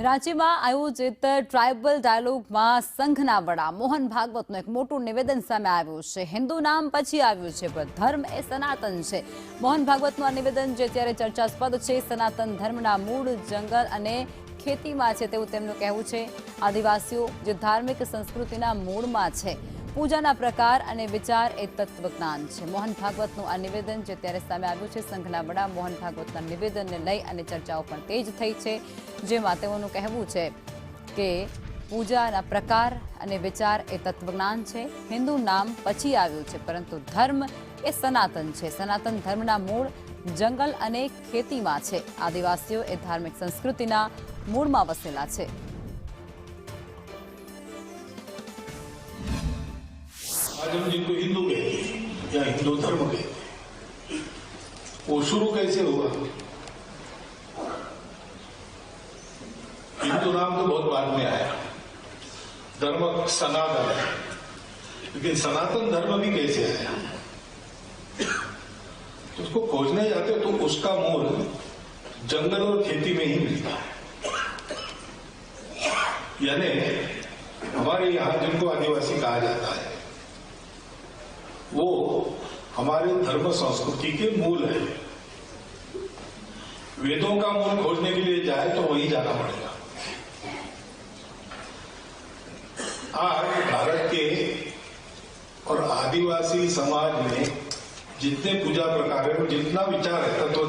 રાંચીમાં આયોજિત ટ્રાયબલ ડાયલોગમાં સંઘના વડા મોહન ભાગવતનું એક મોટું નિવેદન સામે આવ્યું છે. હિન્દુ નામ પછી આવ્યું છે, પણ ધર્મ એ સનાતન છે. મોહન ભાગવતનું આ નિવેદન જે અત્યારે ચર્ચાસ્પદ છે. સનાતન ધર્મના મૂળ જંગલ અને ખેતીમાં છે તેવું તેમનું કહેવું છે. આદિવાસીઓ જે ધાર્મિક સંસ્કૃતિના મૂળમાં છે. પૂજાના પ્રકાર અને વિચાર એ તત્વજ્ઞાન છે. મોહન ભાગવતનું આ નિવેદન જે અત્યારે સામે આવ્યું છે. સંઘના વડા મોહન ભાગવતના નિવેદનને લઈ અને ચર્ચાઓ પણ તેજ થઈ છે, જેમાં તેઓનું કહેવું છે કે પૂજાના પ્રકાર અને વિચાર એ તત્વજ્ઞાન છે. હિન્દુ નામ પછી આવ્યું છે, પરંતુ ધર્મ એ સનાતન છે. સનાતન ધર્મના મૂળ જંગલ અને ખેતીમાં છે. આદિવાસીઓ એ ધાર્મિક સંસ્કૃતિના મૂળમાં વસેલા છે. आज हम जिनको हिंदू कहते हैं या हिंदू धर्म कहते हैं, वो शुरू कैसे हुआ? हिंदू नाम तो बहुत बाद में आया, धर्म सनातन है, लेकिन सनातन धर्म भी कैसे आया? तो उसको खोजने जाते तो उसका मूल जंगल और खेती में ही मिलता है. यानी हमारे यहां जिनको आदिवासी कहा जाता है, वो हमारे धर्म संस्कृति के मूल है. वेदों का मूल खोजने के लिए जाए तो वहीं जाना पड़ेगा. आज भारत के और आदिवासी समाज में जितने पूजा प्रकार है, जितना विचार है तत्व